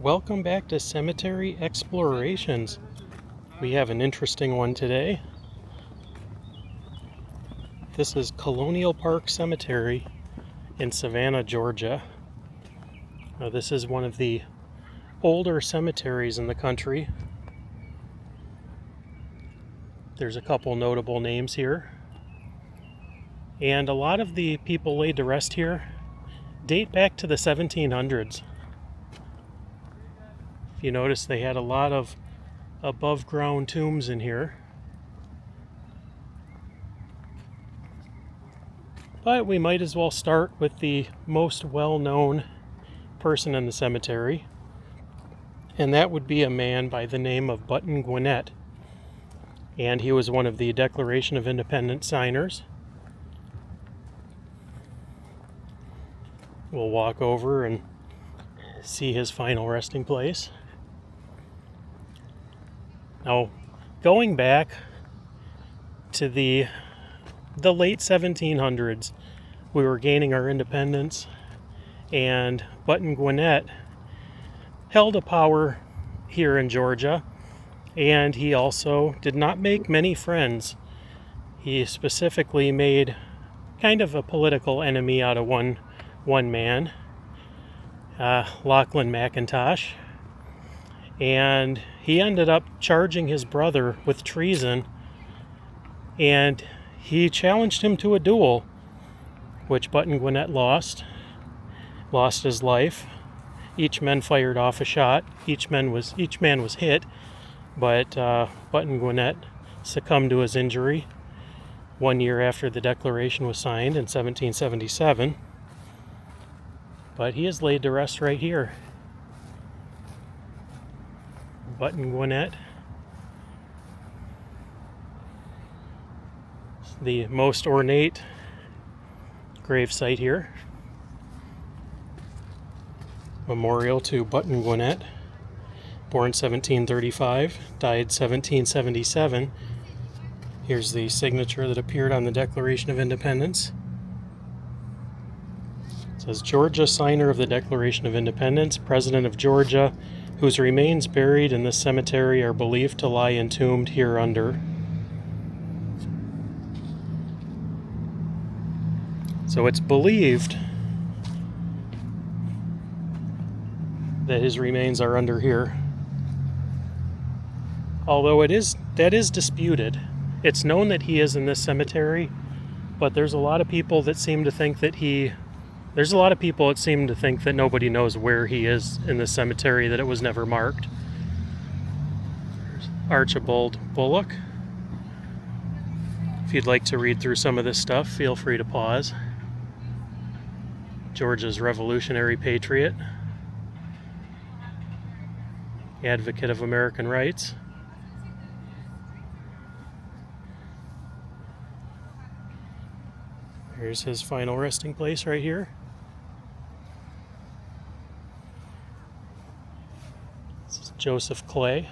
Welcome back to Cemetery Explorations. We have an interesting one today. This is Colonial Park Cemetery in Savannah, Georgia. Now, this is one of the older cemeteries in the country. There's a couple notable names here. And a lot of the people laid to rest here date back to the 1700s. If you notice, they had a lot of above ground tombs in here. But we might as well start with the most well-known person in the cemetery, and that would be a man by the name of Gwinnett. And he was one of the Declaration of Independence signers. We'll walk over and see his final resting place. Now, going back to the late 1700s, we were gaining our independence, and Gwinnett held a power here in Georgia, and he also did not make many friends. He specifically made kind of a political enemy out of one man, Lachlan McIntosh, and he ended up charging his brother with treason, and he challenged him to a duel, which Gwinnett lost his life. Each man fired off a shot. Each man was hit, but Gwinnett succumbed to his injury 1 year after the Declaration was signed in 1777. But he is laid to rest right here. Gwinnett. The most ornate grave site here. Memorial to Gwinnett, born 1735, died 1777. Here's the signature that appeared on the Declaration of Independence. It says, Georgia, signer of the Declaration of Independence, President of Georgia, whose remains buried in this cemetery are believed to lie entombed hereunder. So it's believed that his remains are under here. Although that is disputed. It's known that he is in this cemetery, but there's a lot of people that seem to think that nobody knows where he is in the cemetery, that it was never marked. There's Archibald Bullock. If you'd like to read through some of this stuff, feel free to pause. Georgia's revolutionary patriot, advocate of American rights. Here's his final resting place right here. This is Joseph Clay.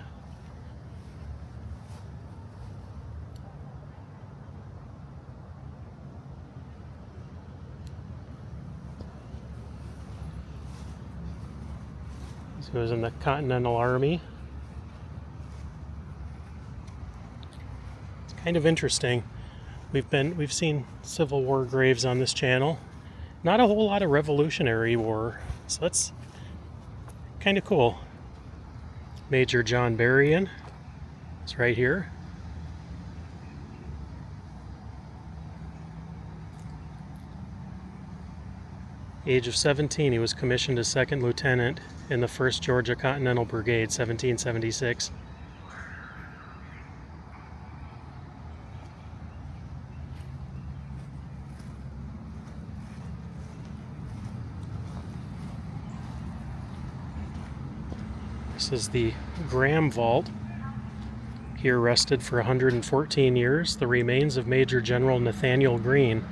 He was in the Continental Army. It's kind of interesting. We've seen Civil War graves on this channel. Not a whole lot of Revolutionary War, so that's kind of cool. Major John Berrien is right here. Age of 17, he was commissioned as second lieutenant in the 1st Georgia Continental Brigade, 1776. This is the Graham Vault. Here rested for 114 years the remains of Major General Nathaniel Greene,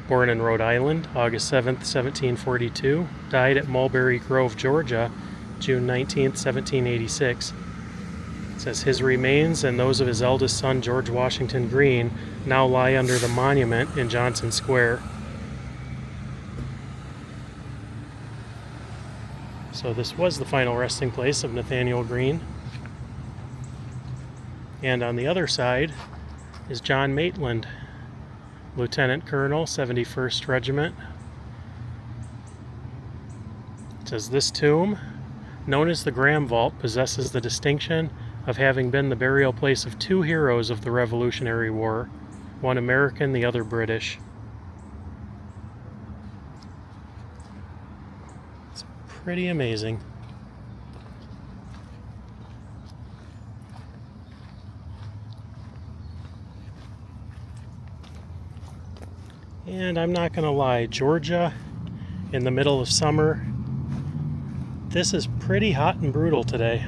born in Rhode Island, August 7th, 1742, died at Mulberry Grove, Georgia, June 19th, 1786. It says his remains and those of his eldest son, George Washington Greene, now lie under the monument in Johnson Square. So this was the final resting place of Nathaniel Greene. And on the other side is John Maitland, Lieutenant Colonel, 71st Regiment. It says, this tomb, known as the Graham Vault, possesses the distinction of having been the burial place of two heroes of the Revolutionary War, one American, the other British. It's pretty amazing. And I'm not going to lie, Georgia, in the middle of summer, this is pretty hot and brutal today.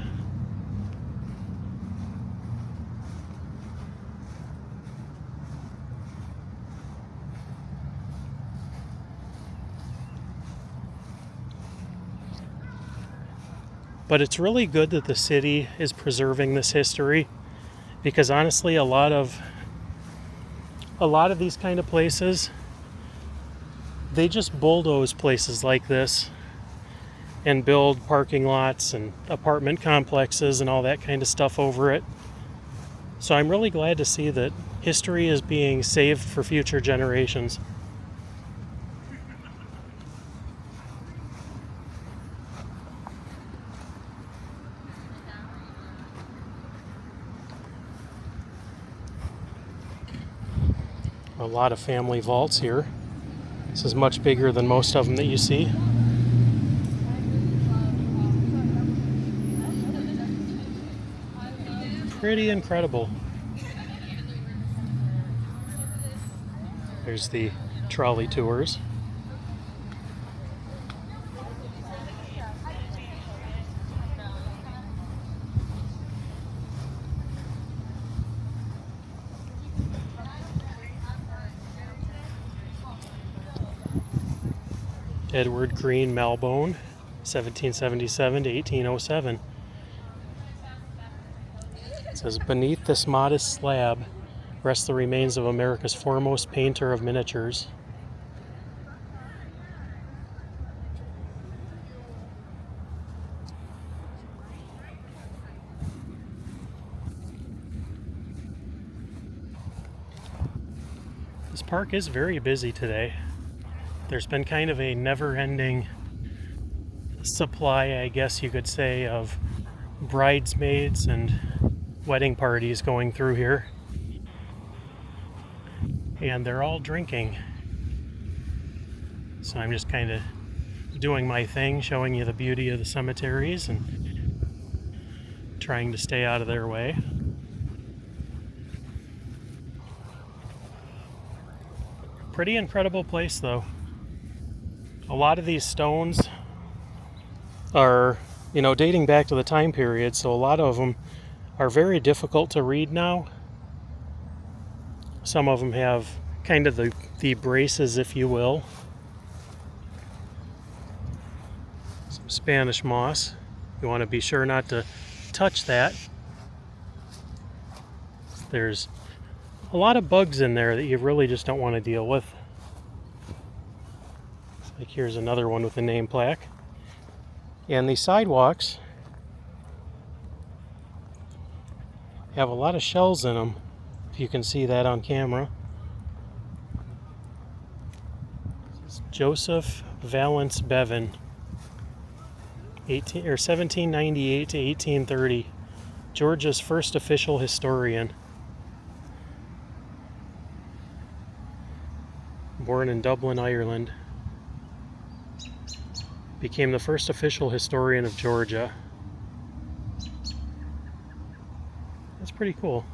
But it's really good that the city is preserving this history, because honestly, a lot of these kind of places, they just bulldoze places like this and build parking lots and apartment complexes and all that kind of stuff over it. So I'm really glad to see that history is being saved for future generations. A lot of family vaults here. This is much bigger than most of them that you see. Pretty incredible. There's the trolley tours. Edward Green Malbone, 1777 to 1807. It says, beneath this modest slab rests the remains of America's foremost painter of miniatures. This park is very busy today. There's been kind of a never-ending supply, I guess you could say, of bridesmaids and wedding parties going through here. And they're all drinking. So I'm just kind of doing my thing, showing you the beauty of the cemeteries and trying to stay out of their way. Pretty incredible place, though. A lot of these stones are, dating back to the time period, so a lot of them are very difficult to read now. Some of them have kind of the braces, if you will. Some Spanish moss. You want to be sure not to touch that. There's a lot of bugs in there that you really just don't want to deal with. Like here's another one with a name plaque. And these sidewalks have a lot of shells in them, if you can see that on camera. This is Joseph Valence Bevan, 1798 to 1830, Georgia's first official historian. Born in Dublin, Ireland. Became the first official historian of Georgia. That's pretty cool.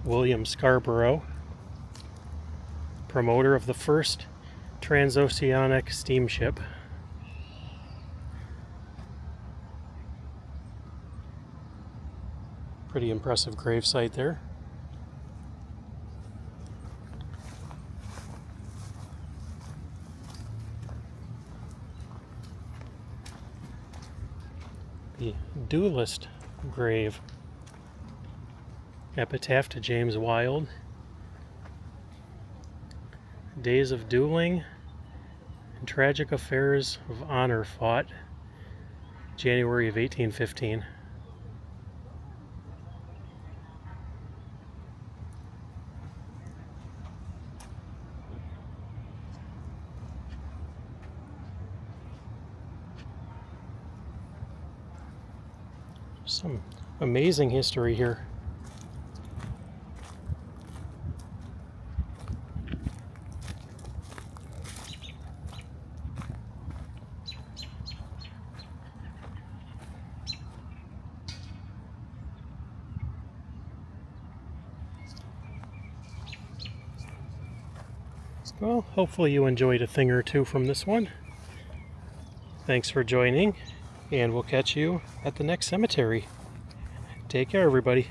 William Scarborough, promoter of the first transoceanic steamship. Pretty impressive gravesite there. The duelist grave. Epitaph to James Wilde. Days of dueling and tragic affairs of honor fought, January of 1815. Some amazing history here. Well, hopefully you enjoyed a thing or two from this one. Thanks for joining, and we'll catch you at the next cemetery. Take care, everybody.